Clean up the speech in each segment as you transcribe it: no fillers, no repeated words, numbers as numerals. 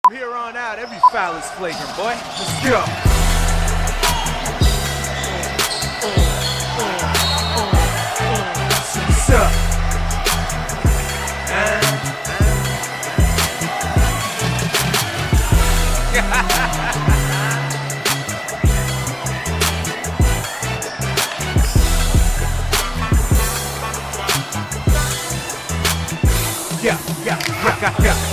From here on out, every foul is flagrant, boy. Let's go. What's up?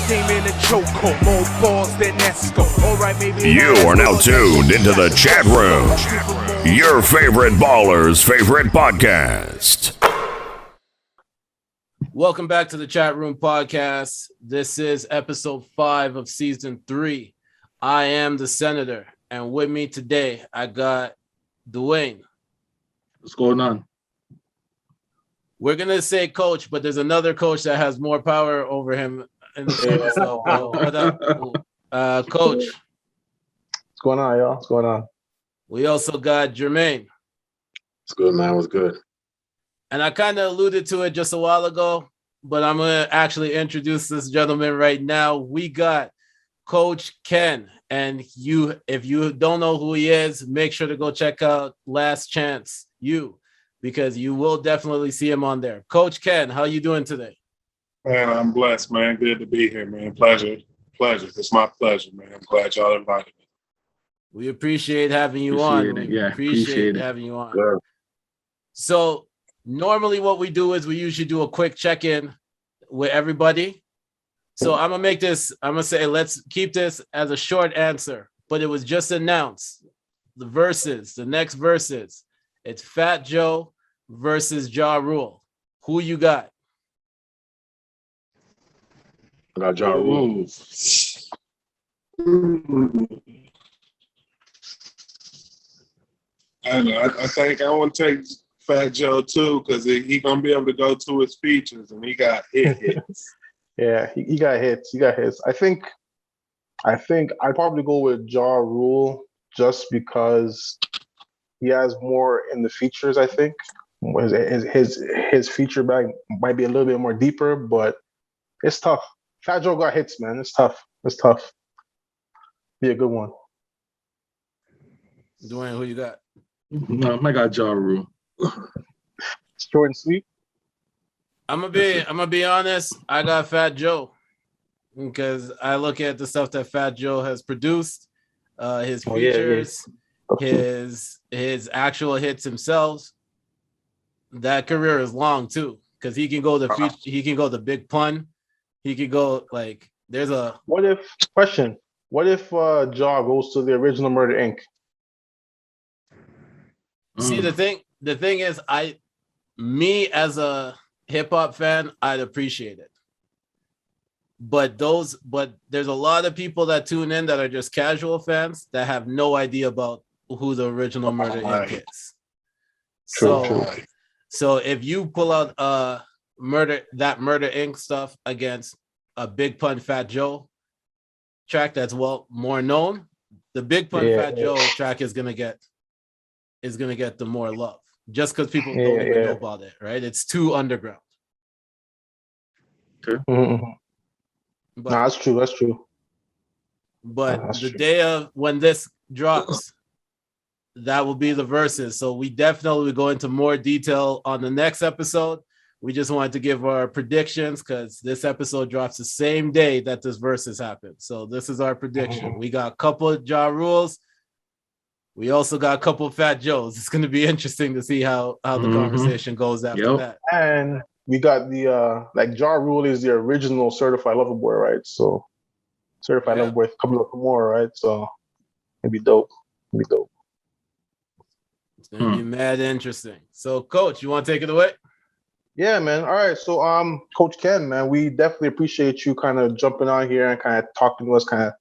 Came in a JUCO, more balls than Esco. All right, maybe you are now tuned into the chat room, your favorite baller's favorite podcast. Welcome back to the Chatroom Podcast. This is episode 5 of season 3. I am the Senator, and with me today, I got Dewayne. What's going on? We're going to say coach, but there's another coach that has more power over him. So, what up, coach? What's going on, y'all? What's going on? We also got Jermaine. What's good, man? What's good? And I kind of alluded to it just a while ago, but I'm going to actually introduce this gentleman right now. We got Coach Ken. And if you don't know who he is, make sure to go check out Last Chance U, because you will definitely see him on there. Coach Ken, how you doing today? Man, I'm blessed, man. Good to be here, man. Pleasure. It's my pleasure, man. I'm glad y'all invited me. We appreciate having you on. Appreciate having you on. Yeah. So normally what we do is we usually do a quick check-in with everybody. So I'm going to say, let's keep this as a short answer, but it was just announced. The next verses, it's Fat Joe versus Ja Rule. Who you got? I got Ja Rule. I think I want to take Fat Joe too, because he gonna be able to go to his features, and he got hits. Yeah, he got hits. I think I'd probably go with Ja Rule just because he has more in the features. I think his feature bag might be a little bit more deeper, but it's tough. Fat Joe got hits, man. It's tough. Be a good one. Dwayne, who you got? No, I got Ja Rule. Short and sweet. I'm gonna be honest. I got Fat Joe because I look at the stuff that Fat Joe has produced, his features, his actual hits themselves. That career is long too, because he can go the big pun. He could go like there's a What if Ja goes to the original Murder Inc.? See, the thing is, me as a hip hop fan, I'd appreciate it. But there's a lot of people that tune in that are just casual fans that have no idea about who the original Murder Inc. is. So if you pull out Murder Inc. stuff against a Big Pun Fat Joe track that's more known, the Big Pun Fat Joe track is gonna get the more love, just because people don't even know about it, right? It's too underground. Okay. Mm-hmm. But, No, that's true. But the day of when this drops, that will be the verses. So we definitely will go into more detail on the next episode. We just wanted to give our predictions because this episode drops the same day that this verses happened. So this is our prediction. We got a couple of Ja Rules. We also got a couple of Fat Joes. It's going to be interesting to see how the conversation goes after that. And we got the Ja Rule is the original Certified Lover Boy, right? So Certified Lover Boy, a couple of more, right? So it'd be dope. It's going to be mad interesting. So, Coach, you want to take it away? Yeah, man. All right. So, Coach Ken, man, we definitely appreciate you kind of jumping on here and kind of talking to us, kind of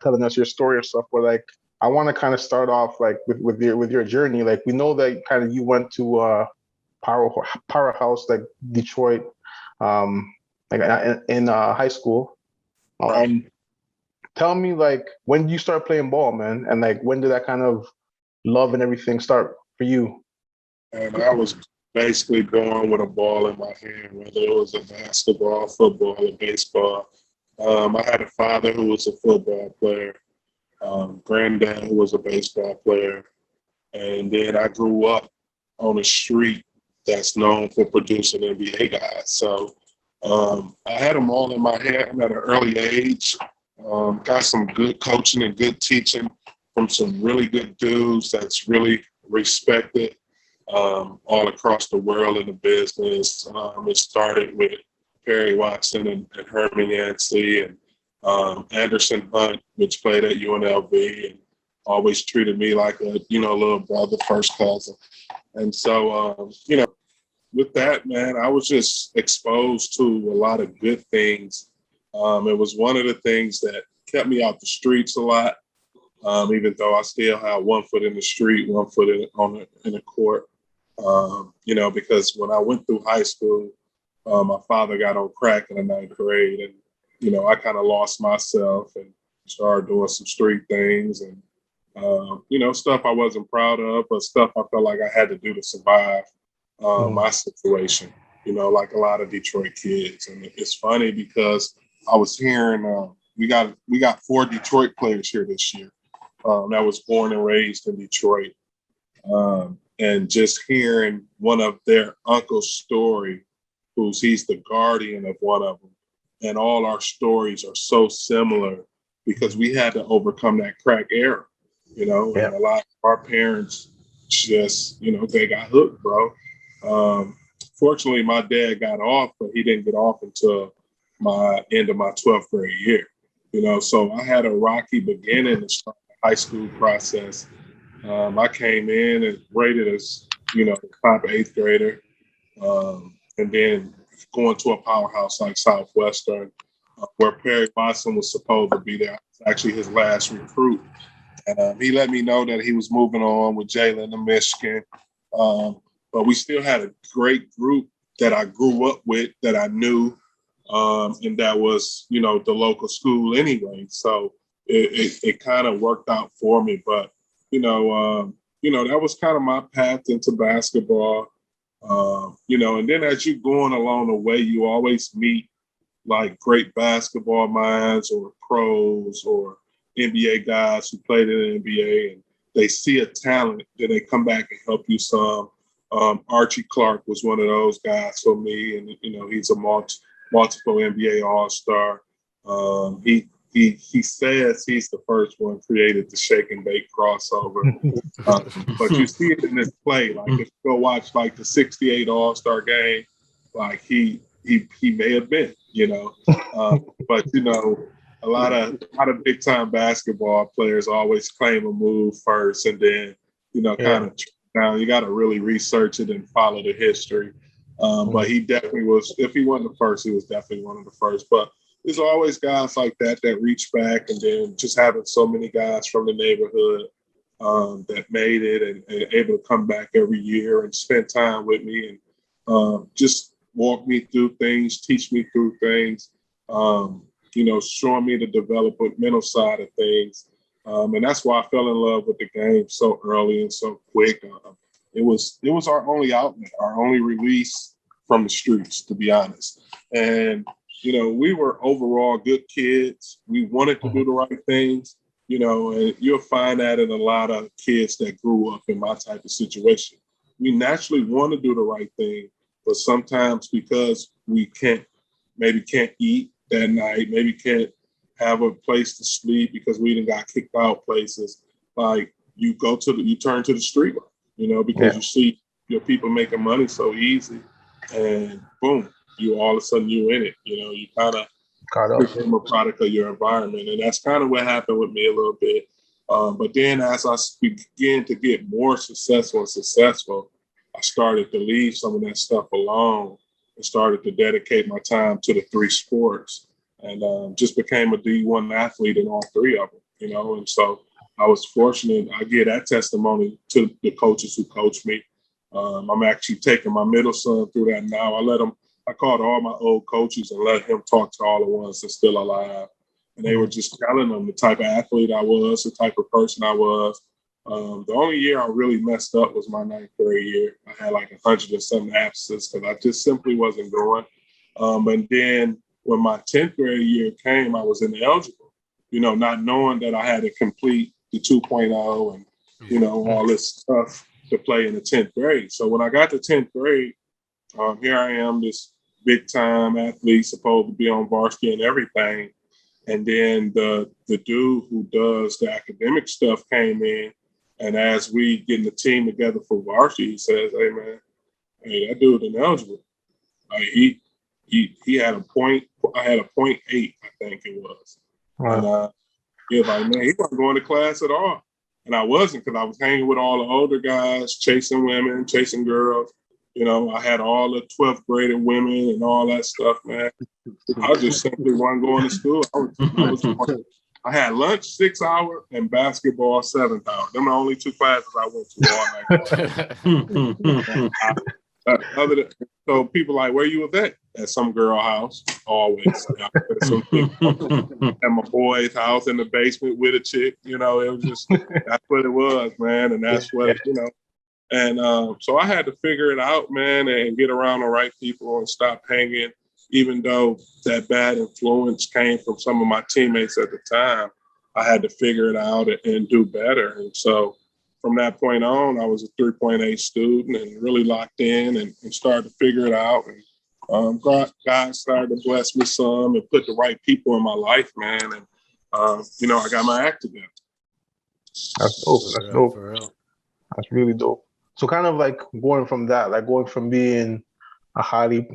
telling us your story and stuff. But like, I want to kind of start off like with your journey. Like, we know that kind of you went to powerhouse like Detroit, like in high school. Tell me, like, when did you start playing ball, man? And like, when did that kind of love and everything start for you? And I was basically born with a ball in my hand, whether it was a basketball, football, or baseball. I had a father who was a football player, granddad who was a baseball player, and then I grew up on a street that's known for producing NBA guys. So I had them all in my head at an early age. Got some good coaching and good teaching from some really good dudes that's really respected all across the world in the business. It started with Perry Watson and Herman Yancey and Anderson Hunt, which played at UNLV and always treated me like a little brother, first cousin. And so, with that, man, I was just exposed to a lot of good things. It was one of the things that kept me out the streets a lot, even though I still had 1 foot in the street, 1 foot in the court. Because when I went through high school, my father got on crack in the 9th grade, and I kind of lost myself and started doing some street things and stuff I wasn't proud of, but stuff I felt like I had to do to survive my situation. Like a lot of Detroit kids, and it's funny because I was hearing we got 4 Detroit players here this year that was born and raised in Detroit, and just hearing one of their uncle's story, he's the guardian of one of them, and all our stories are so similar because we had to overcome that crack era, and a lot of our parents just, they got hooked, bro. Fortunately, my dad got off, but he didn't get off until my end of my 12th grade year, so I had a rocky beginning to start the high school process. I came in and rated as, top 8th grader, and then going to a powerhouse like Southwestern, where Perry Watson was supposed to be there. I was actually his last recruit. And he let me know that he was moving on with Jalen to Michigan. But we still had a great group that I grew up with, that I knew, and that was, the local school anyway. So it kind of worked out for me. But, that was kind of my path into basketball. And then as you going along the way, you always meet like great basketball minds or pros or NBA guys who played in the NBA, and they see a talent, then they come back and help you some. Archie Clark was one of those guys for me, and he's a multiple NBA All-Star. He says he's the first one created the shake and bake crossover, but you see it in his play. Like if you go watch like the '68 All-Star game, like he may have been, but a lot of big time basketball players always claim a move first, and then kind of down. You got to really research it and follow the history. But he definitely was. If he wasn't the first, he was definitely one of the first. But there's always guys like that reach back, and then just having so many guys from the neighborhood that made it and able to come back every year and spend time with me and just walk me through things, teach me through things, showing me the developmental side of things. And that's why I fell in love with the game so early and so quick. It was our only outlet, our only release from the streets, to be honest. And we were overall good kids. We wanted to do the right things, and you'll find that in a lot of kids that grew up in my type of situation. We naturally want to do the right thing, but sometimes because we can't eat that night, maybe can't have a place to sleep because we done got kicked out places, like you turn to the street, because you see your people making money so easy, and boom, you all of a sudden you in it. You kind of become a product of your environment, and that's kind of what happened with me a little bit. But then as I began to get more successful, I started to leave some of that stuff alone and started to dedicate my time to the 3 sports, and just became a D1 athlete in all 3 of them, And so I was fortunate. I give that testimony to the coaches who coached me. I'm actually taking my middle son through that now. I called all my old coaches and let him talk to all the ones that's still alive. And they were just telling them the type of athlete I was, the type of person I was. The only year I really messed up was my 9th grade year. I had like 100 and something absences because I just simply wasn't going. But then when my 10th grade year came, I was ineligible, not knowing that I had to complete the 2.0 and, all this stuff to play in the 10th grade. So when I got to 10th grade, here I am, this big time athlete, supposed to be on varsity and everything. And then the dude who does the academic stuff came in, and as we getting the team together for varsity, he says, "Hey man, that dude ineligible. Like he had a point. I had a 0.8, I think it was." Wow. And he was like, "Man, he wasn't going to class at all," and I wasn't, because I was hanging with all the older guys, chasing women, chasing girls. I had all the 12th graded women and all that stuff, man. I just simply wasn't going to school. I had lunch 6 hours and basketball 7th hour. Them the only 2 classes I went to all night. So people like, where you was at some girl house, always. At my boy's house in the basement with a chick. It was just, that's what it was, man. And that's what, And so I had to figure it out, man, and get around the right people and stop hanging, even though that bad influence came from some of my teammates at the time. I had to figure it out and do better. And so from that point on, I was a 3.8 student and really locked in and started to figure it out. And God started to bless me some and put the right people in my life, man. And, I got my act together. That's dope. That's dope. That's really dope. So kind of like going from that, like going from being a highly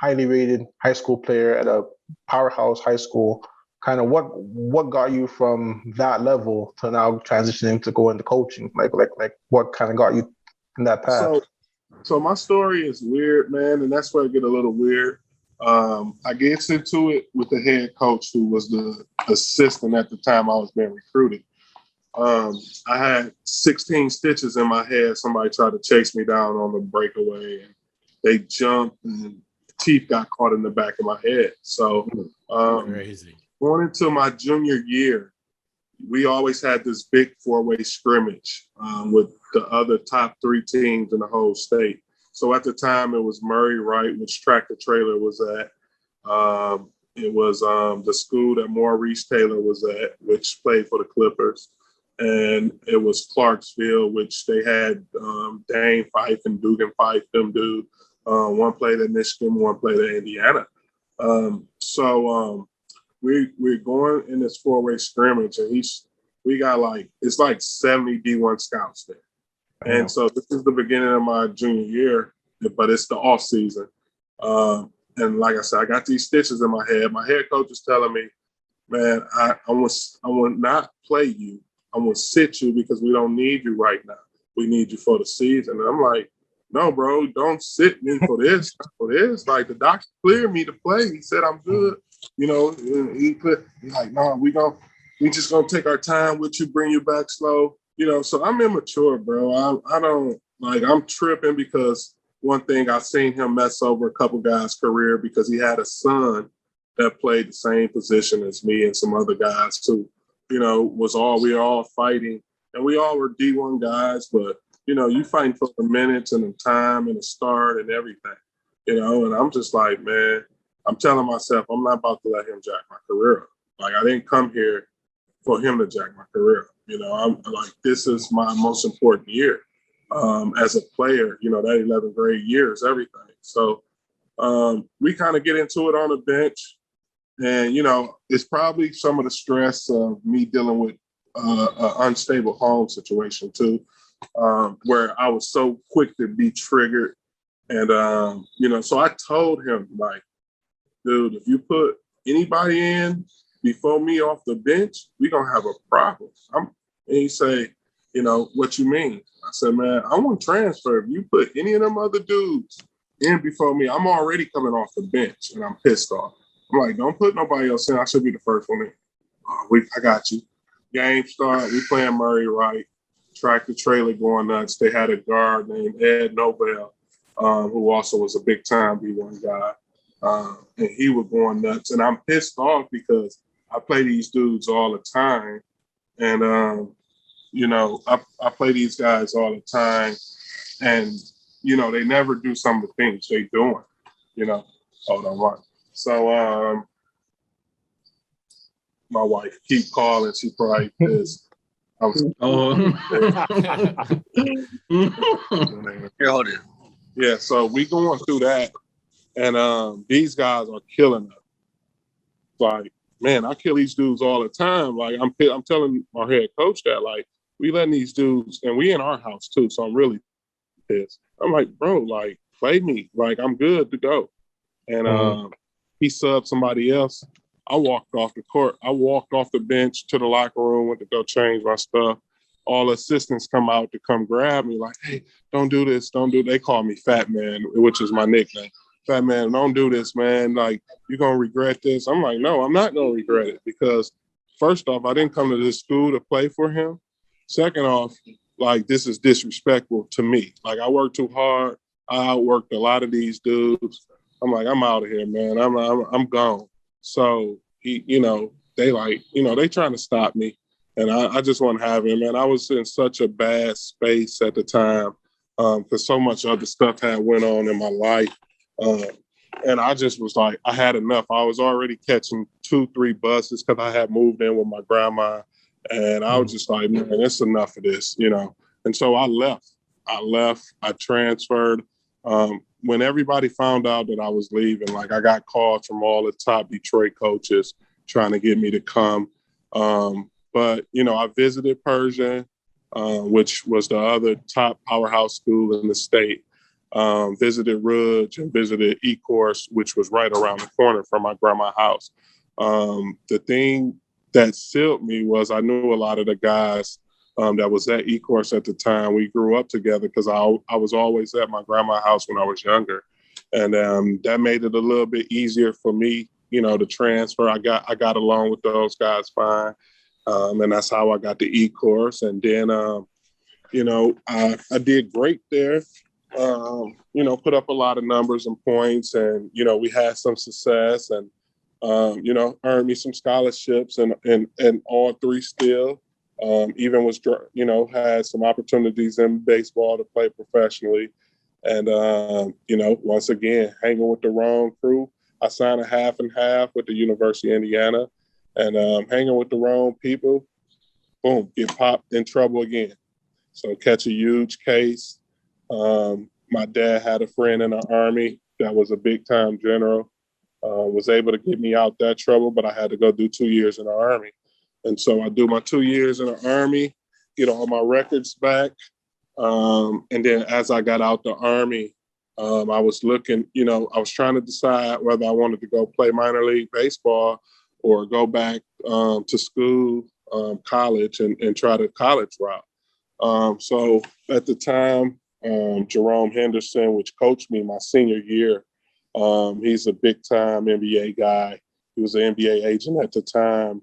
rated high school player at a powerhouse high school, kind of what got you from that level to now transitioning to go into coaching? Like what kind of got you in that path? So my story is weird, man, and that's where I get a little weird. I get into it with the head coach, who was the assistant at the time I was being recruited. I had 16 stitches in my head. Somebody tried to chase me down on the breakaway, and they jumped, and teeth got caught in the back of my head. So crazy. Going into my junior year, we always had this big 4-way scrimmage with the other top 3 teams in the whole state. So at the time, it was Murray Wright, which Tractor Trailer was at. It was the school that Maurice Taylor was at, which played for the Clippers. And it was Clarksville, which they had Dane Fife and Dugan Fife, them dude. One played at Michigan, one played at Indiana. So we're going in this 4-way scrimmage, and we got it's like 70 D1 scouts there. And so this is the beginning of my junior year, but it's the off season. And like I said, I got these stitches in my head. My head coach is telling me, man, I will not play you. I'm going to sit you because we don't need you right now. We need you for the season. And I'm like, no, bro, don't sit me for this. Like, the doctor cleared me to play. He said I'm good. He's like, no, we just going to take our time with you, bring you back slow. So I'm immature, bro. I'm tripping because one thing, I've seen him mess over a couple guys' career because he had a son that played the same position as me and some other guys too. We were all fighting, and we all were D1 guys, but, you fighting for the minutes and the time and the start and everything, and I'm just like, man, I'm telling myself, I'm not about to let him jack my career up. Like, I didn't come here for him to jack my career up. I'm like, this is my most important year as a player, that 11th grade year is everything. So we kind of get into it on the bench. And, it's probably some of the stress of me dealing with an unstable home situation, too, where I was so quick to be triggered. And, so I told him, like, dude, if you put anybody in before me off the bench, we're going to have a problem. And he say, what you mean? I said, man, I want to transfer. If you put any of them other dudes in before me, I'm already coming off the bench, and I'm pissed off. I'm like, don't put nobody else in. I should be the first one in. I got you. Game start. We playing Murray Wright. Tractor Trailer going nuts. They had a guard named Ed Nobel, who also was a big-time B1 guy. And he was going nuts. And I'm pissed off because I play these dudes all the time. And, I play these guys all the time. And, they never do some of the things they doing. Hold on, Mark. So my wife keep calling. She probably pissed. Yeah, so we going through that, and these guys are killing us. Like, man, I kill these dudes all the time. Like, I'm telling our head coach that, like, we letting these dudes, and we in our house too, so I'm really pissed. I'm like, bro, like, play me. Like, I'm good to go. And he subbed somebody else. I walked off the court. I walked off the bench to the locker room, went to go change my stuff. All assistants come out to come grab me, like, hey, don't do this, don't do. They call me Fat Man, which is my nickname. Fat Man, don't do this, man. Like, you're going to regret this. I'm like, no, I'm not going to regret it, because first off, I didn't come to this school to play for him. Second off, like, this is disrespectful to me. Like, I worked too hard. I outworked a lot of these dudes. I'm like, I'm out of here, man. I'm gone. So he, they like, they trying to stop me. And I just want to have him, man. I was in such a bad space at the time, because so much other stuff had went on in my life. And I just was like, I had enough. I was already catching 2-3 buses because I had moved in with my grandma. And I was just like, man, it's enough of this, And so I left. I transferred. When everybody found out that I was leaving, like, I got calls from all the top Detroit coaches trying to get me to come. But, I visited Persian, which was the other top powerhouse school in the state. Visited Ridge and visited E-Course, which was right around the corner from my grandma's house. The thing that sealed me was I knew a lot of the guys that was at E-Course at the time. We grew up together because I was always at my grandma's house when I was younger. And that made it a little bit easier for me, to transfer. I got along with those guys fine. And that's how I got the E-Course. And then, I did great there. Put up a lot of numbers and points, and, we had some success, and, earned me some scholarships and all 3 still. Even was, had some opportunities in baseball to play professionally. And, once again, hanging with the wrong crew. I signed a 50/50 with the University of Indiana, and hanging with the wrong people, boom, get popped in trouble again. So catch a huge case. My dad had a friend in the Army that was a big time general, was able to get me out that trouble, but I had to go do 2 years in the Army. And so I do my 2 years in the Army, get all my records back. And then as I got out the Army, I was looking, I was trying to decide whether I wanted to go play minor league baseball or go back to school, college, and try the college route. So at the time, Jerome Henderson, which coached me my senior year, he's a big time NBA guy. He was an NBA agent at the time.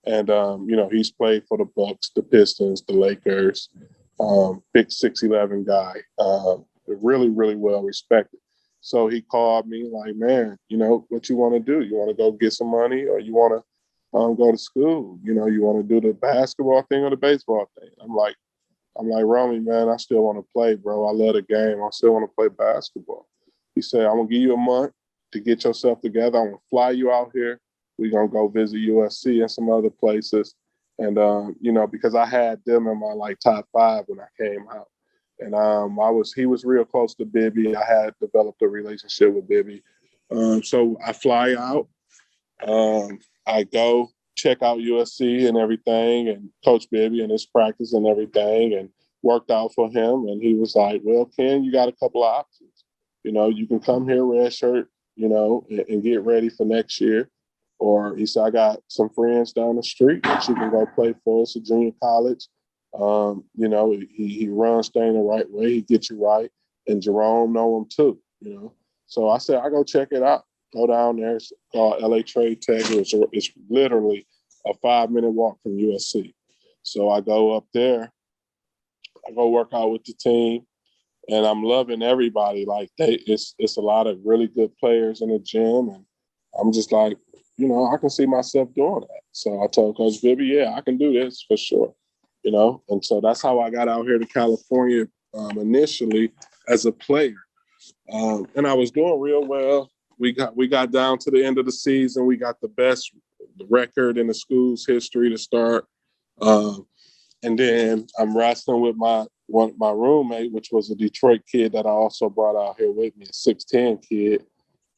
And, he's played for the Bucks, the Pistons, the Lakers, big 6'11" guy, really, really well respected. So he called me like, man, what you want to do? You want to go get some money, or you want to go to school? You want to do the basketball thing or the baseball thing? I'm like, Romy, man, I still want to play, bro. I love the game. I still want to play basketball. He said, I'm going to give you a month to get yourself together. I'm going to fly you out here. We're going to go visit USC and some other places. And, because I had them in my top 5 when I came out. And he was real close to Bibby. I had developed a relationship with Bibby. So I fly out. I go check out USC and everything, and Coach Bibby and his practice and everything, and worked out for him. And he was like, well, Ken, you got a couple of options. You can come here redshirt, and get ready for next year. Or he said, I got some friends down the street that you can go play for. It's a junior college. He runs things the right way. He gets you right. And Jerome know him too, So I said, I go check it out. Go down there. It's called LA Trade Tech. It's literally a 5-minute walk from USC. So I go up there. I go work out with the team. And I'm loving everybody. It's a lot of really good players in the gym. And I'm just like, I can see myself doing that. So I told Coach Bibby, yeah, I can do this for sure. And so that's how I got out here to California initially as a player. And I was doing real well, we got down to the end of the season. We got the best record in the school's history to start. And then I'm wrestling with my roommate, which was a Detroit kid that I also brought out here with me, a 6'10" kid.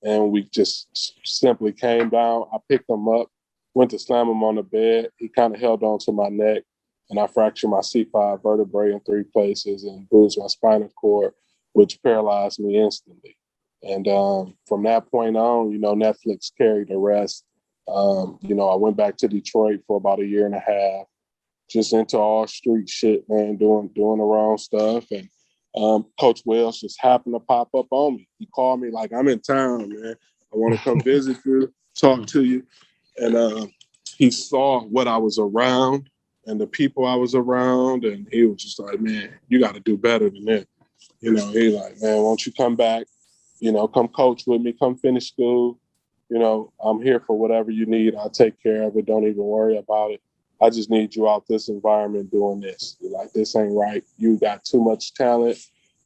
And we just simply came down. I picked him up, went to slam him on the bed. He kind of held on to my neck, and I fractured my C5 vertebrae in 3 places and bruised my spinal cord, which paralyzed me instantly. And from that point on, Netflix carried the rest. I went back to Detroit for about 1.5 years, just into all street shit, man, doing the wrong stuff. And Coach Wells just happened to pop up on me. He called me like, I'm in town, man. I want to come visit you, talk to you. And he saw what I was around and the people I was around. And he was just like, man, you got to do better than that. He's like, man, won't you come back? Come coach with me, come finish school. I'm here for whatever you need. I'll take care of it. Don't even worry about it. I just need you out this environment doing this. Like, this ain't right. You got too much talent.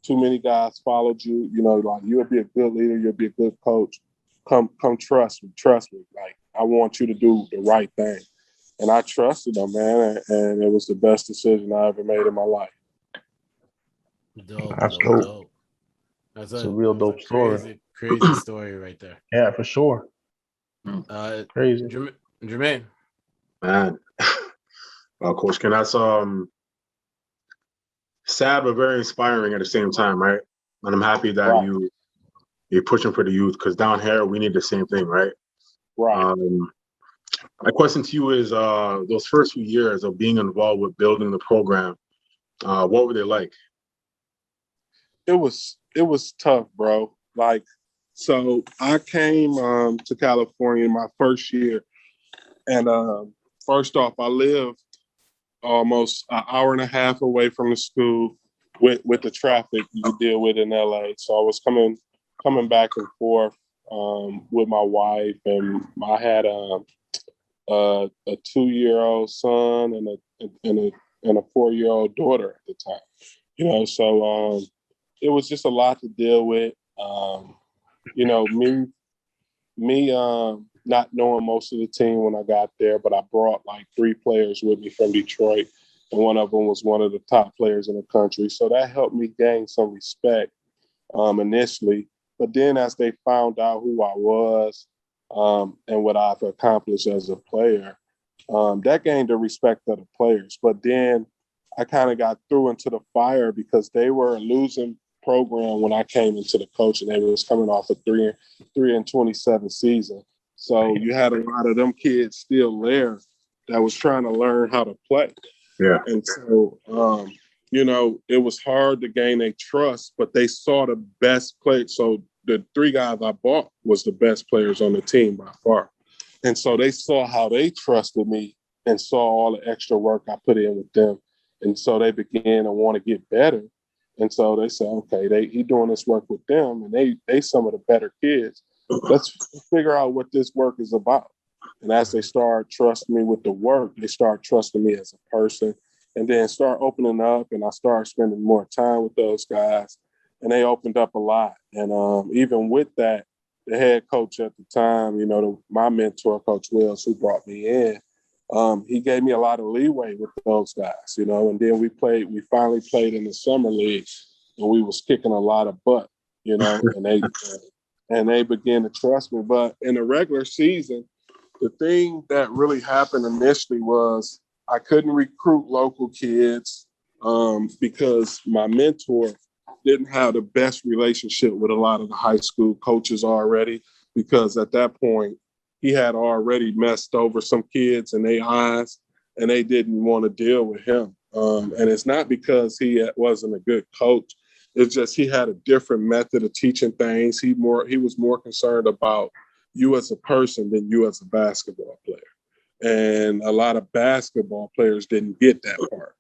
Too many guys followed you. Like, you'll be a good leader. You'll be a good coach. Come trust me. Trust me. Like, I want you to do the right thing. And I trusted him, man. And it was the best decision I ever made in my life. That's dope. That's a real dope story. Crazy story right there. Yeah, for sure. Crazy. Jermaine. Man. Well, Coach Ken, that's sad but very inspiring at the same time, right? And I'm happy that you're pushing for the youth, because down here we need the same thing, right? Right. My question to you is, those first few years of being involved with building the program, what were they like? It was tough, bro. Like, so I came to California my first year, and first off, I lived almost 1.5 hours away from the school with the traffic you deal with in LA. So I was coming back and forth with my wife, and I had a 2-year-old son and a 4-year-old daughter at the time. So it was just a lot to deal with. Me not knowing most of the team when I got there, but I brought like 3 players with me from Detroit, and one of them was one of the top players in the country. So that helped me gain some respect initially. But then as they found out who I was and what I've accomplished as a player, that gained the respect of the players. But then I kind of got through into the fire because they were a losing program when I came into the coaching. They was coming off a 3-27 season. So you had a lot of them kids still there that was trying to learn how to play. Yeah. And so, it was hard to gain their trust, but they saw the best play. So the 3 guys I bought was the best players on the team by far. And so they saw how they trusted me and saw all the extra work I put in with them. And so they began to want to get better. And so they said, okay, he doing this work with them, and they some of the better kids. Let's figure out what this work is about. And as they start trusting me with the work, they start trusting me as a person, and then start opening up, and I start spending more time with those guys, and they opened up a lot. And even with that, the head coach at the time, my mentor, Coach Wells, who brought me in, he gave me a lot of leeway with those guys, and then we finally played in the summer league, and we was kicking a lot of butt, and they began to trust me. But in the regular season, the thing that really happened initially was I couldn't recruit local kids because my mentor didn't have the best relationship with a lot of the high school coaches already, because at that point, he had already messed over some kids in their eyes, and they didn't want to deal with him. And it's not because he wasn't a good coach. It's just he had a different method of teaching things. He was more concerned about you as a person than you as a basketball player. And a lot of basketball players didn't get that part,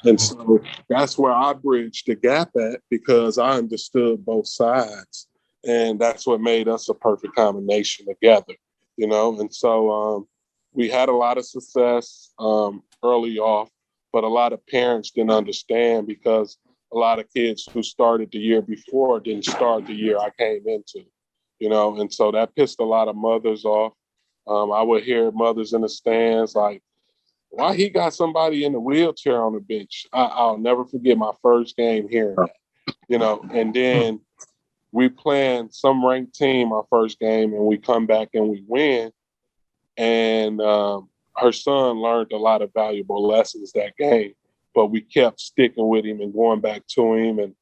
And so that's where I bridged the gap at, because I understood both sides. And that's what made us a perfect combination together, And so we had a lot of success early off, but a lot of parents didn't understand, because a lot of kids who started the year before didn't start the year I came into, and so that pissed a lot of mothers off. I would hear mothers in the stands like, why he got somebody in the wheelchair on the bench? I'll never forget my first game hearing that, and then we playing some ranked team our first game, and we come back and we win. And her son learned a lot of valuable lessons that game, but we kept sticking with him and going back to him and,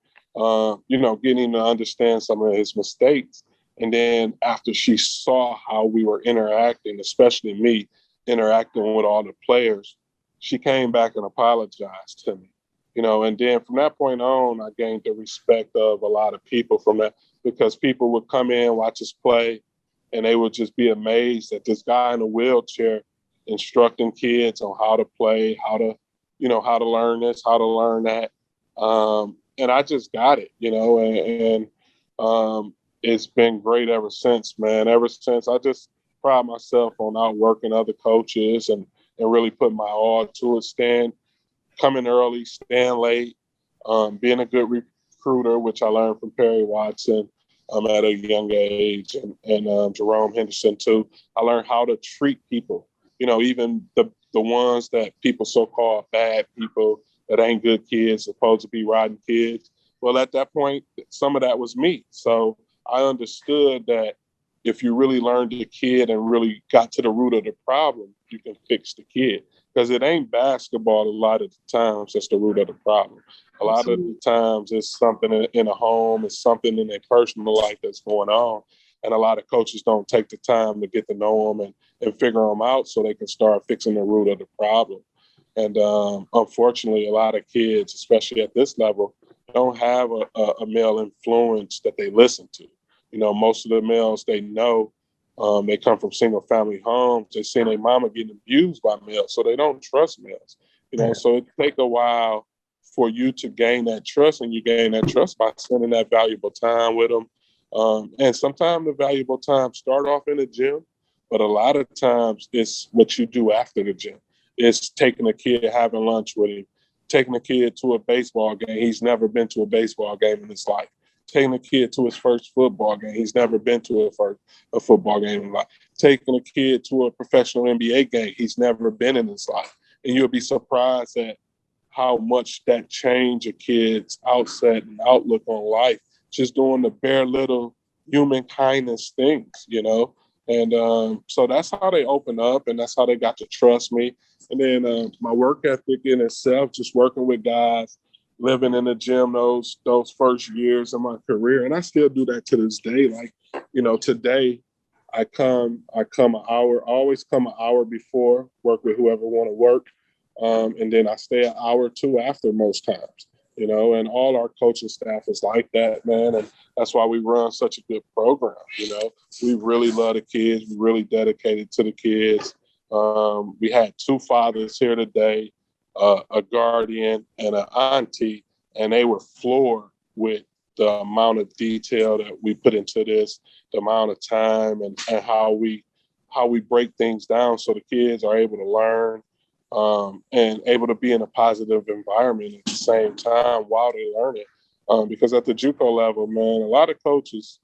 getting him to understand some of his mistakes. And then after she saw how we were interacting, especially me interacting with all the players, she came back and apologized to me, and then from that point on, I gained the respect of a lot of people from that, because people would come in, watch us play, and they would just be amazed at this guy in a wheelchair instructing kids on how to play, how to learn this, how to learn that. And I just got it, and it's been great ever since, man. Ever since, I just pride myself on outworking other coaches and really putting my all to it, coming early, staying late, being a good recruiter, which I learned from Perry Watson at a young age, and Jerome Henderson too. I learned how to treat people, even the ones that people so-called bad people that ain't good kids, supposed to be rotten kids. Well, at that point, some of that was me. So I understood that if you really learned the kid and really got to the root of the problem, you can fix the kid. Because it ain't basketball a lot of the times that's the root of the problem. A lot of the times it's something in a home, it's something in their personal life that's going on. And a lot of coaches don't take the time to get to know them and figure them out so they can start fixing the root of the problem. And unfortunately, a lot of kids, especially at this level, don't have a male influence that they listen to. Most of the males they know, they come from single family homes. They see their mama getting abused by males, so they don't trust males. So it take a while for you to gain that trust, and you gain that trust by spending that valuable time with them. And sometimes the valuable time start off in the gym, but a lot of times it's what you do after the gym. It's taking a kid, having lunch with him, taking a kid to a baseball game. He's never been to a baseball game in his life. Taking a kid to his first football game. He's never been to a football game in his life. Taking a kid to a professional NBA game. He's never been in his life. And you'll be surprised at how much that change a kid's outset and outlook on life, just doing the bare little human kindness things, And so that's how they open up, and that's how they got to trust me. And then my work ethic in itself, just working with guys, living in the gym those first years of my career. And I still do that to this day. Like, today I come an hour, always come an hour before, work with whoever want to work. And then I stay an hour or two after most times, and all our coaching staff is like that, man. And that's why we run such a good program. We really love the kids. We really dedicated to the kids. We had 2 fathers here today, a guardian and an auntie, and they were floored with the amount of detail that we put into this, the amount of time and how we break things down so the kids are able to learn and able to be in a positive environment at the same time while they learn it. Because at the JUCO level, man, a lot of coaches,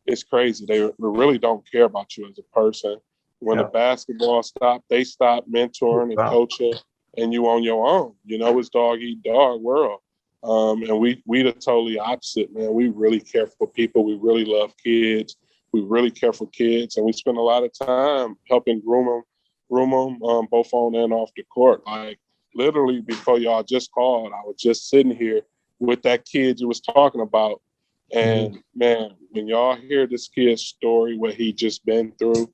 it's crazy. They really don't care about you as a person. When the basketball stopped, they stopped mentoring and coaching, and you on your own. It's dog eat dog world. And we the totally opposite, man. We really care for people. We really love kids. We really care for kids, and we spend a lot of time helping groom them both on and off the court. Like literally before y'all just called, I was just sitting here with that kid you was talking about. And man, when y'all hear this kid's story, what he just been through,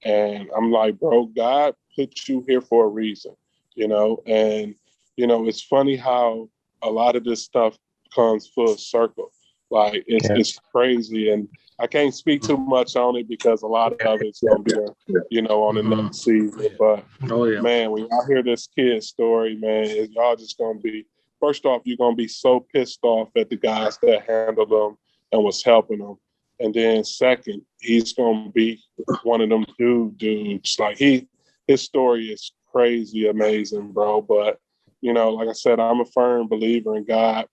and I'm like, bro, God put you here for a reason, and, it's funny how a lot of this stuff comes full circle. Like it's crazy. And I can't speak too much on it because a lot of it's going to be, on the next season. But man, when y'all hear this kid's story, man, y'all just going to be, first off, you're going to be so pissed off at the guys that handled them and was helping them. And then second, he's going to be one of them dudes. Like his story is crazy, amazing, bro. But, like I said, I'm a firm believer in God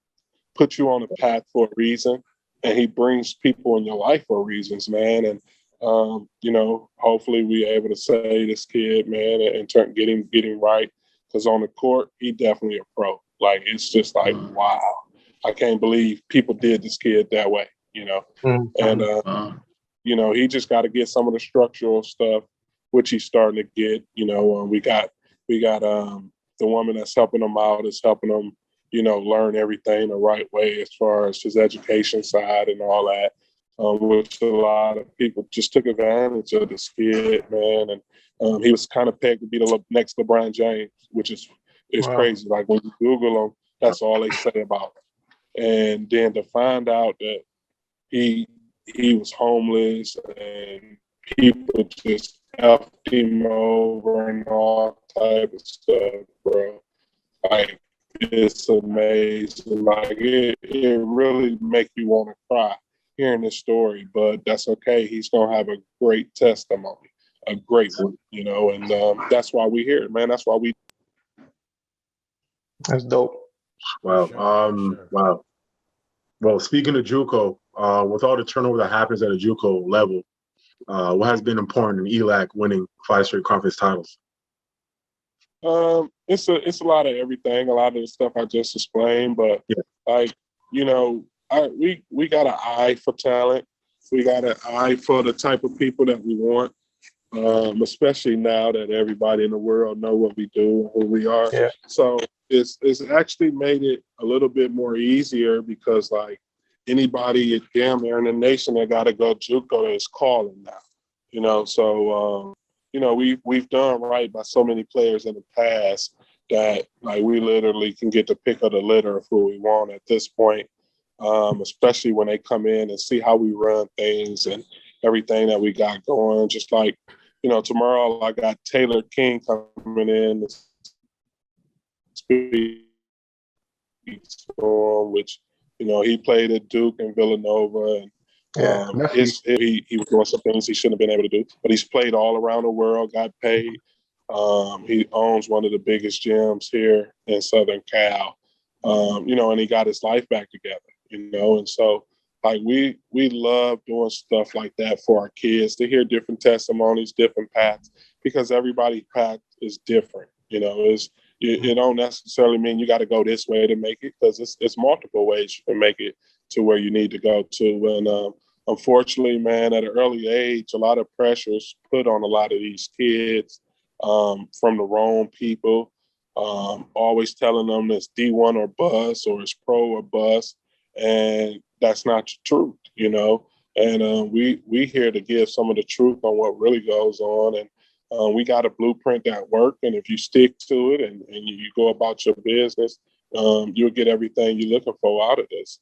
put you on a path for a reason. and he brings people in your life for reasons, man. And hopefully we able to save this kid, man, and turn get him right. Because on the court, he definitely a pro. Like, it's just like, wow, I can't believe people did this kid that way, And he just got to get some of the structural stuff, which he's starting to get. We got the woman that's helping him out is helping him, learn everything the right way as far as his education side and all that. Which a lot of people just took advantage of this kid, man. And he was kind of pegged to be the next LeBron James, which is Wow. crazy. Like, when you Google him, that's all they say about him. And then to find out that he was homeless and people just helped him over and all type of stuff, bro. Like, it's amazing. Like, it really make you want to cry hearing this story, but that's okay. He's gonna have a great testimony, a great one, and that's why we hear it, man. That's why we. That's dope. Wow. Sure. Wow. Well, speaking of JUCO, with all the turnover that happens at a JUCO level, what has been important in Elac winning 5 straight conference titles? It's a lot of everything, a lot of the stuff I just explained, but we got an eye for talent. We got an eye for the type of people that we want, especially now that everybody in the world know what we do and who we are. Yeah. So it's actually made it a little bit more easier because, like, anybody damn near in the nation that got to go JUCO is calling now. So we've done right by so many players in the past that, like, we literally can get the pick of the litter of who we want at this point. Especially when they come in and see how we run things and everything that we got going. Just like, tomorrow I got Taylor King coming in to speak to him, which, he played at Duke and Villanova. And he was doing some things he shouldn't have been able to do, but he's played all around the world, got paid. He owns one of the biggest gyms here in Southern Cal, and he got his life back together. And so, like, we love doing stuff like that for our kids, to hear different testimonies, different paths, because everybody's path is different. It don't necessarily mean you got to go this way to make it, because it's multiple ways you can make it to where you need to go to. And unfortunately, man, at an early age, a lot of pressure is put on a lot of these kids from the wrong people, always telling them it's D1 or bust, or it's pro or bust. And that's not the truth, And we here to give some of the truth on what really goes on. And we got a blueprint that works. And if you stick to it and you go about your business, you'll get everything you're looking for out of this.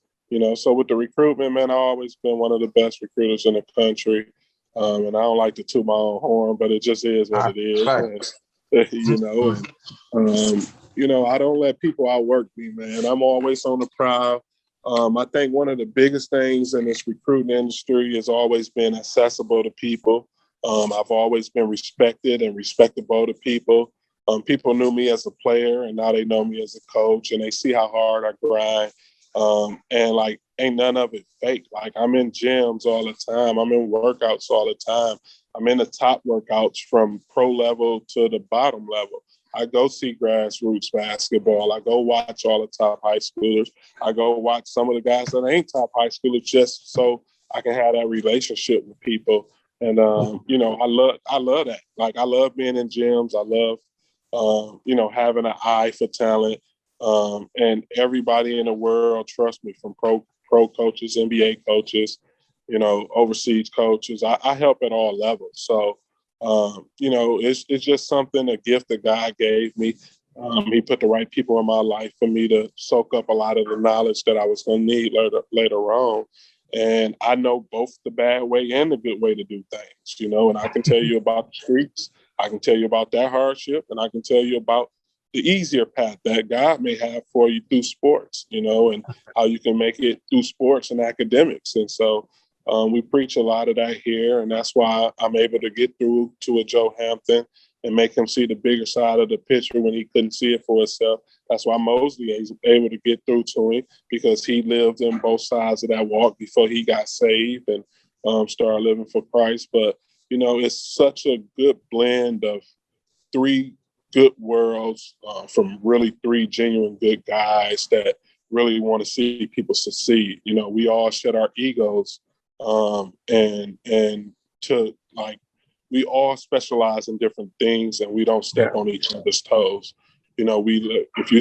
So with the recruitment, man, I've always been one of the best recruiters in the country. And I don't like to toot my own horn, but it just is what it is. I don't let people outwork me, man. I'm always on the prowl. I think one of the biggest things in this recruiting industry has always been accessible to people. I've always been respected and respectable to people. People knew me as a player, and now they know me as a coach, and they see how hard I grind. And, like, ain't none of it fake. Like, I'm in gyms all the time. I'm in workouts all the time. I'm in the top workouts from pro level to the bottom level. I go see grassroots basketball. I go watch all the top high schoolers. I go watch some of the guys that ain't top high schoolers, just so I can have that relationship with people. And, I love that. Like, I love being in gyms. I love, having an eye for talent. And everybody in the world trusts me, from pro coaches, NBA coaches, overseas coaches. I help at all levels. So, it's just something, a gift that God gave me. He put the right people in my life for me to soak up a lot of the knowledge that I was going to need later on. And I know both the bad way and the good way to do things, and I can tell you about the streets. I can tell you about that hardship, and I can tell you about the easier path that God may have for you through sports, and how you can make it through sports and academics. And so we preach a lot of that here, and that's why I'm able to get through to a Joe Hampton and make him see the bigger side of the picture when he couldn't see it for himself. That's why Mosley is able to get through to him, because he lived in both sides of that walk before he got saved and started living for Christ. But, you know, it's such a good blend of three good worlds from really three genuine good guys that really want to see people succeed. You know, we all shed our egos and to like, we all specialize in different things and we don't step on each other's toes. You know, if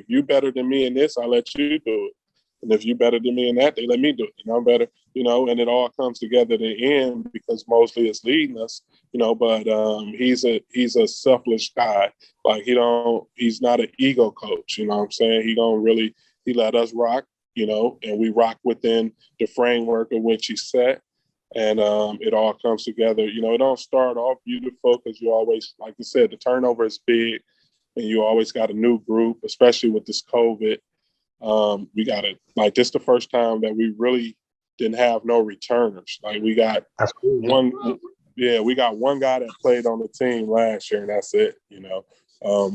you better than me in this, I'll let you do it. And if you better than me in that, they let me do it. And I'm better, you know, and it all comes together at the end because Mosley is leading us, you know, but he's a selfless guy. Like he's not an ego coach, you know what I'm saying? He let us rock, you know, and we rock within the framework in which he set. And it all comes together. You know, it don't start off beautiful because you always, like you said, the turnover is big and you always got a new group, especially with this COVID. We got it. Like this the first time that we really didn't have no returners. Like we got one guy that played on the team last year and that's it, you know.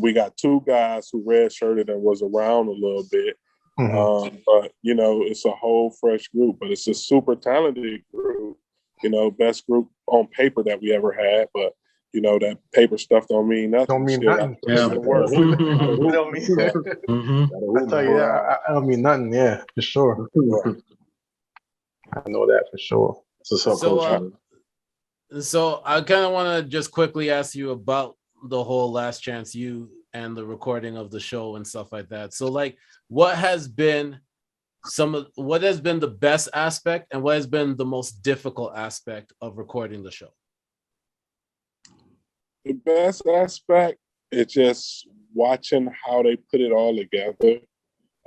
We got two guys who redshirted and was around a little bit. But, you know, it's a whole fresh group, but it's a super talented group, you know, best group on paper that we ever had. But, you know, that paper stuff don't mean nothing. Don't mean nothing. Don't mean I tell you that, I don't mean nothing. Yeah, for sure. I know that for sure. So I kind of want to just quickly ask you about the whole Last Chance U and the recording of the show and stuff like that. So like, what has been the best aspect and what has been the most difficult aspect of recording the show? The best aspect is just watching how they put it all together,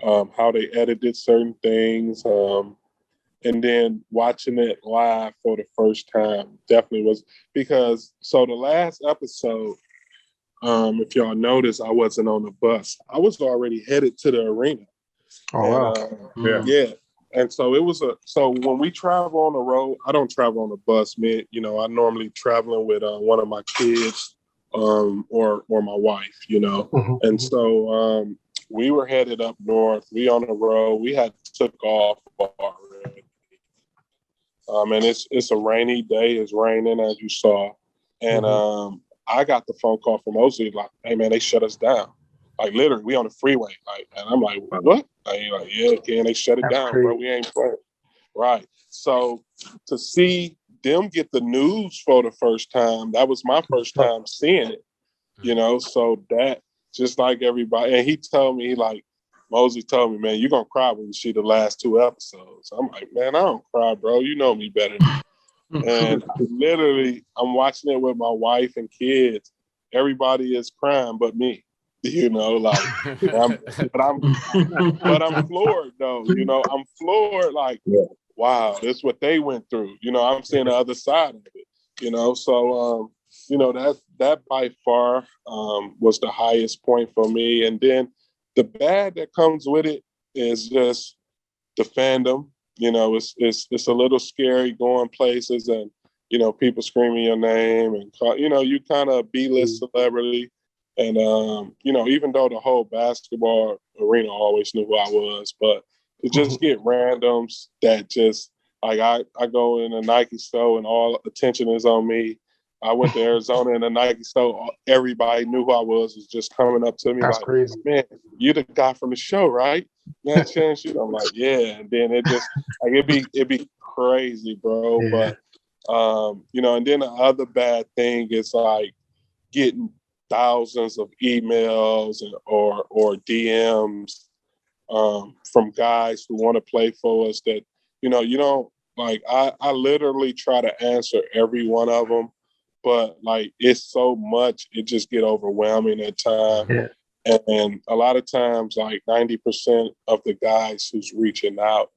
how they edited certain things, and then watching it live for the first time definitely was because, so the last episode, if y'all notice, I wasn't on the bus. I was already headed to the arena. Oh, wow. Yeah. And so so when we travel on the road, I don't travel on the bus, man. You know, I normally traveling with one of my kids or my wife, you know. And so we were headed up north. We on the road. We had took off already. And it's a rainy day. It's raining, as you saw. And I got the phone call from Mosley, like, hey, man, they shut us down. Like, literally, we on the freeway. Like, and I'm like, what? Like, yeah, Ken, they shut it down, crazy. Bro. We ain't playing. Right. So to see them get the news for the first time, that was my first time seeing it, you know? So that, just like everybody, and he told me, like, Mosley told me, man, you're going to cry when you see the last two episodes. I'm like, man, I don't cry, bro. You know me better than and literally, I'm watching it with my wife and kids. Everybody is crying but me, you know, like, but I'm floored though, you know, I'm floored, like, wow, this is what they went through. You know, I'm seeing the other side of it, you know, so, you know, that by far was the highest point for me. And then the bad that comes with it is just the fandom. You know, it's a little scary going places and, you know, people screaming your name and, you know, you kind of B-list celebrity. And, you know, even though the whole basketball arena always knew who I was, but to just get randoms that just, like, I go in a Nike store and all attention is on me. I went to Arizona in a Nike store. Everybody knew who I was just coming up to me. That's like, crazy. Man, you the guy from the show, right? Man, chance you. I'm like, yeah. And then it just, like, it'd be crazy, bro. Yeah. But, you know, and then the other bad thing is, like, getting thousands of emails or DMs from guys who want to play for us that, you know, you don't, like, I literally try to answer every one of them. But, like, it's so much, it just get overwhelming at times. Yeah. And a lot of times, like, 90% of the guys who's reaching out,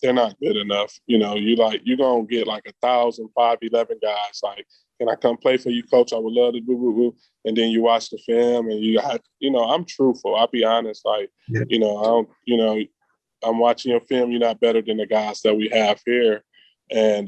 they're not good enough. You know, you're going to get, like, 1,000, 511 guys. Like, can I come play for you, coach? I would love to do. And then you watch the film and you know, I'm truthful. I'll be honest. Like, you know, I'm watching your film. You're not better than the guys that we have here. And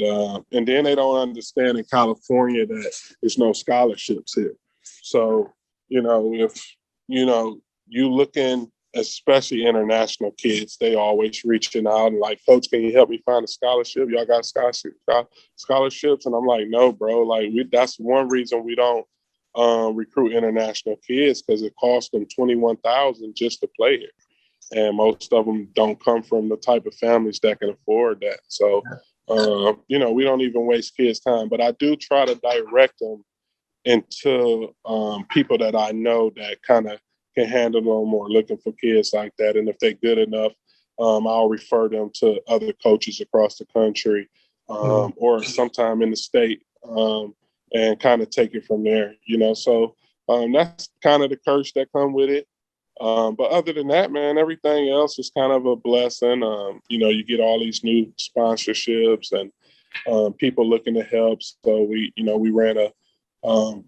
then they don't understand in California that there's no scholarships here. So, if, you looking, especially international kids, they always reaching out and like, Coach, can you help me find a scholarship? Y'all got scholarships? And I'm like, no, bro. Like, that's one reason we don't recruit international kids, because it costs them $21,000 just to play here. And most of them don't come from the type of families that can afford that. So, we don't even waste kids' time. But I do try to direct them into people that I know that kind of can handle them or looking for kids like that. And if they're good enough, I'll refer them to other coaches across the country or sometime in the state and kind of take it from there, So that's kind of the curse that come with it. But other than that, man, everything else is kind of a blessing. You get all these new sponsorships and people looking to help. So we ran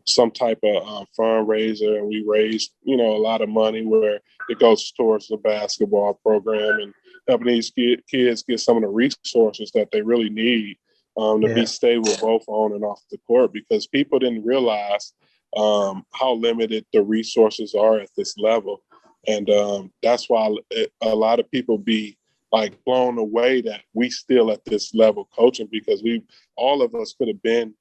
some type of fundraiser, and we raised, a lot of money where it goes towards the basketball program and helping these kids get some of the resources that they really need to be stable both on and off the court, because people didn't realize how limited the resources are at this level. And that's why a lot of people be like blown away that we still at this level coaching, because all of us could have been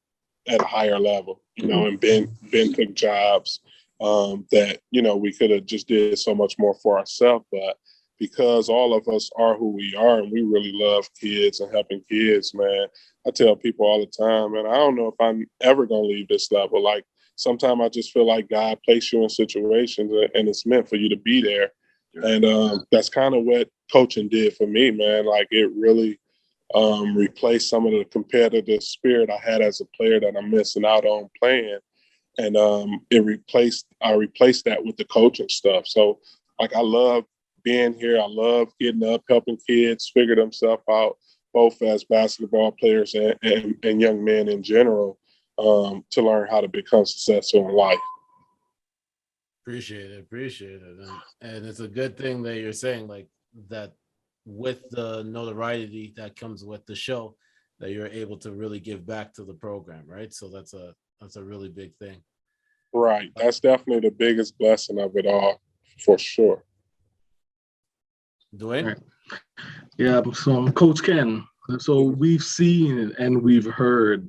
at a higher level, and been took jobs that, we could have just did so much more for ourselves. But because all of us are who we are and we really love kids and helping kids, man, I tell people all the time, man, I don't know if I'm ever going to leave this level. Like, sometimes I just feel like God placed you in situations and it's meant for you to be there. And that's kind of what coaching did for me, man. Like, it really replaced some of the competitive spirit I had as a player that I'm missing out on playing. And I replaced that with the coaching stuff. So, like, I love being here. I love getting up, helping kids figure themselves out, both as basketball players and young men in general, to learn how to become successful in life. Appreciate it. And it's a good thing that you're saying, like, that with the notoriety that comes with the show, that you're able to really give back to the program, right? So that's a really big thing. Right. That's definitely the biggest blessing of it all, for sure. Dewayne? Right. Yeah, so Coach Ken, so we've seen and we've heard,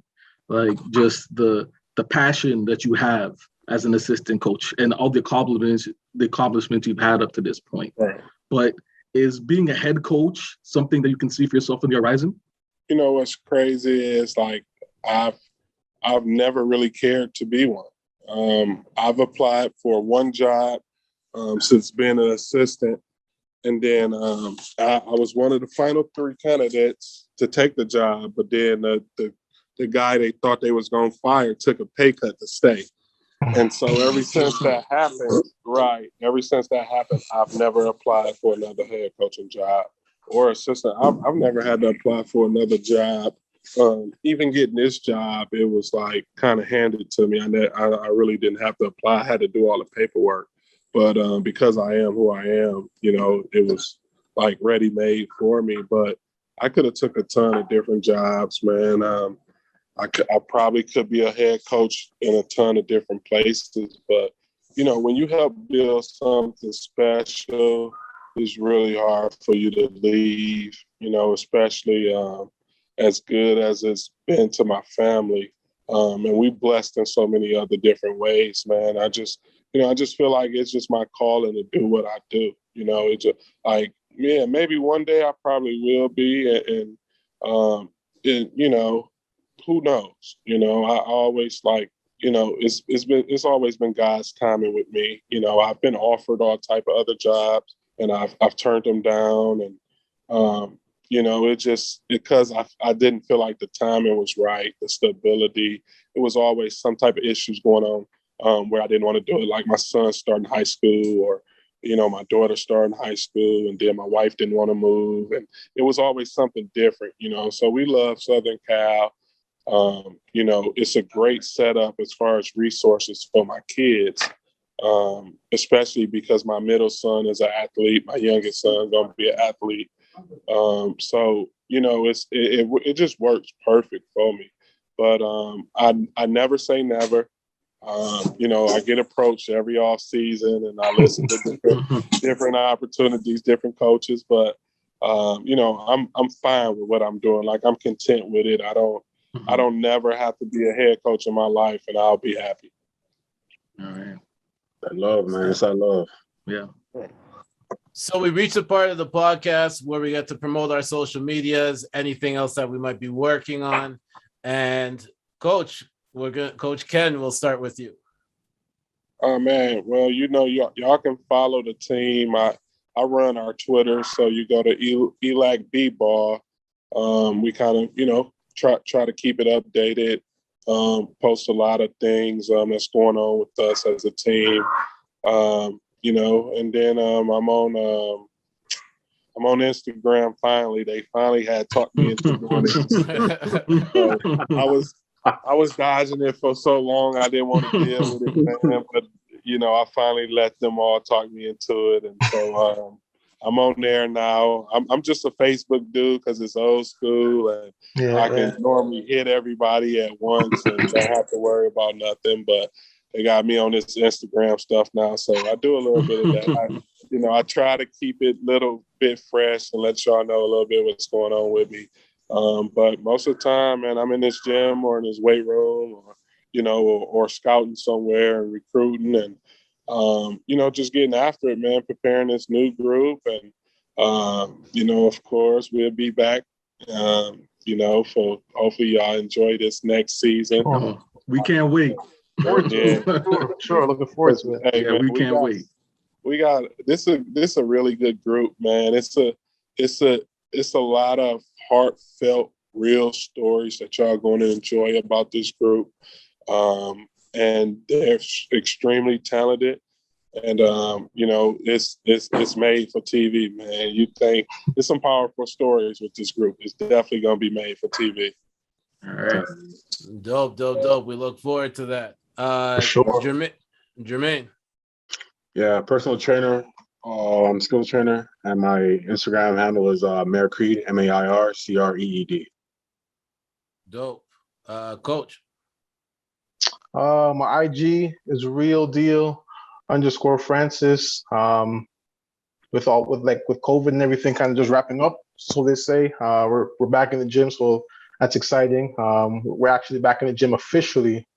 like, just the passion that you have as an assistant coach and all the accomplishments you've had up to this point. Right. But is being a head coach something that you can see for yourself on the horizon? What's crazy is, like, I've never really cared to be one. I've applied for one job since being an assistant. And then I was one of the final 3 candidates to take the job, but then the guy they thought they was going to fire took a pay cut to stay. And so ever since that happened, I've never applied for another head coaching job or assistant. I've never had to apply for another job. Even getting this job, it was like kind of handed to me. I really didn't have to apply. I had to do all the paperwork. But because I am who I am, it was like ready-made for me. But I could have took a ton of different jobs, man. I probably could be a head coach in a ton of different places. But, when you help build something special, it's really hard for you to leave, especially as good as it's been to my family. And we blessed in so many other different ways, man. I just feel like it's just my calling to do what I do. It's just like, yeah, maybe one day I probably will be. And who knows? I always it's always been God's timing with me. I've been offered all type of other jobs and I've turned them down. And, it's just because I didn't feel like the timing was right, the stability. It was always some type of issues going on where I didn't want to do it. Like my son starting high school or, my daughter starting high school, and then my wife didn't want to move. And it was always something different, So we love Southern Cal. It's a great setup as far as resources for my kids, especially because my middle son is an athlete. My youngest son is going to be an athlete. So it just works perfect for me. But I never say never. I get approached every off season, and I listen to different opportunities, different coaches. But I'm fine with what I'm doing. Like, I'm content with it. I don't never have to be a head coach in my life, and I'll be happy. All right. That love, man. It's that love. Yeah. So we reached the part of the podcast where we get to promote our social medias, anything else that we might be working on. And Coach Ken, we'll start with you. Oh man, well, y'all can follow the team. I run our Twitter, so you go to Elac B-Ball. We kind of, try to keep it updated. Post a lot of things that's going on with us as a team. And then I'm on Instagram. They finally had talked me into doing it. So I was dodging it for so long. I didn't want to deal with it, man. But I finally let them all talk me into it, and so I'm on there now. I'm just a Facebook dude because it's old school, and I can normally hit everybody at once and don't have to worry about nothing. But they got me on this Instagram stuff now, so I do a little bit of that. I try to keep it a little bit fresh and let y'all know a little bit what's going on with me. But most of the time, man, I'm in this gym or in this weight room, or scouting somewhere and recruiting, and just getting after it, man. Preparing this new group, and of course, we'll be back. For hopefully y'all enjoy this next season. Oh, we can't wait. Yeah. Sure, looking forward to it. Hey, man, we can't wait. We got this is a really good group, man. It's a lot of heartfelt, real stories that y'all going to enjoy about this group. And they're extremely talented. And it's made for TV, man. You think there's some powerful stories with this group. It's definitely gonna be made for TV. All right. Dope. We look forward to that. Sure. Jermaine. Yeah, personal trainer, skills trainer, and my Instagram handle is Mayor Creed, MAIRCREED. Dope. Coach. My IG is real deal _Francis. With COVID and everything kind of just wrapping up, so they say. We're back in the gym, so that's exciting. We're actually back in the gym officially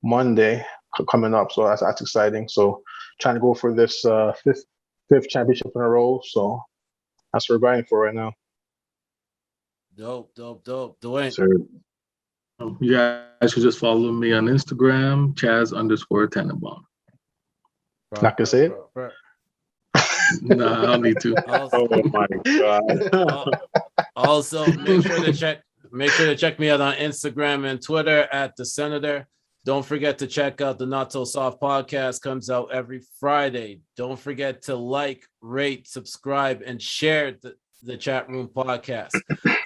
Monday coming up, so that's exciting. So trying to go for this fifth championship in a row. So that's what we're grinding for right now. Dope. Dewayne. Sir. You guys should just follow me on Instagram, Chaz_Tannenbaum. Not gonna say it? No, I don't need to. Also, Oh my God. Also, make sure to check me out on Instagram and Twitter at The Senator. Don't forget to check out the Not So Soft podcast. Comes out every Friday. Don't forget to like, rate, subscribe, and share the Chatroom Podcast.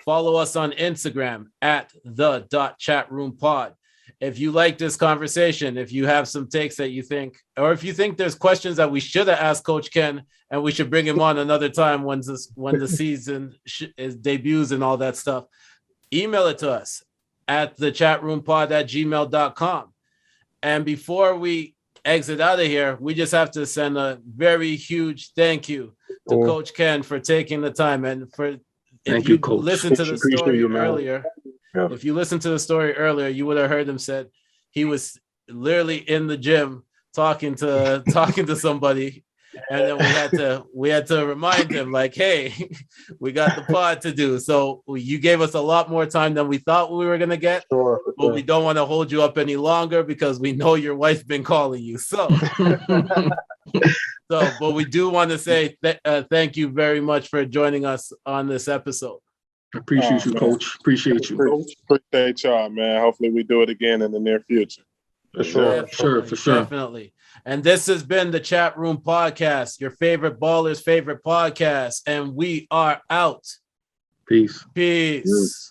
Follow us on Instagram at @the.chatroompod. If you like this conversation, if you have some takes that you think, or if you think there's questions that we should have asked Coach Ken and we should bring him on another time when the season debuts and all that stuff, email it to us at thechatroompod@gmail.com. And before we exit out of here, we just have to send a very huge thank you to Coach Ken for taking the time and for Thank you, Coach. Listen to the story earlier. Yeah. If you listened to the story earlier, you would have heard him said he was literally in the gym talking to somebody, and then we had to remind him like, hey, we got the pod to do. So you gave us a lot more time than we thought we were gonna get. Sure. But we don't want to hold you up any longer because we know your wife's been calling you. So but we do want to say thank you very much for joining us on this episode. Appreciate you, Coach. Appreciate you. Appreciate y'all, man. Hopefully we do it again in the near future. For sure. For sure. Definitely. And this has been the Chatroom Podcast, your favorite baller's favorite podcast. And we are out. Peace. Peace.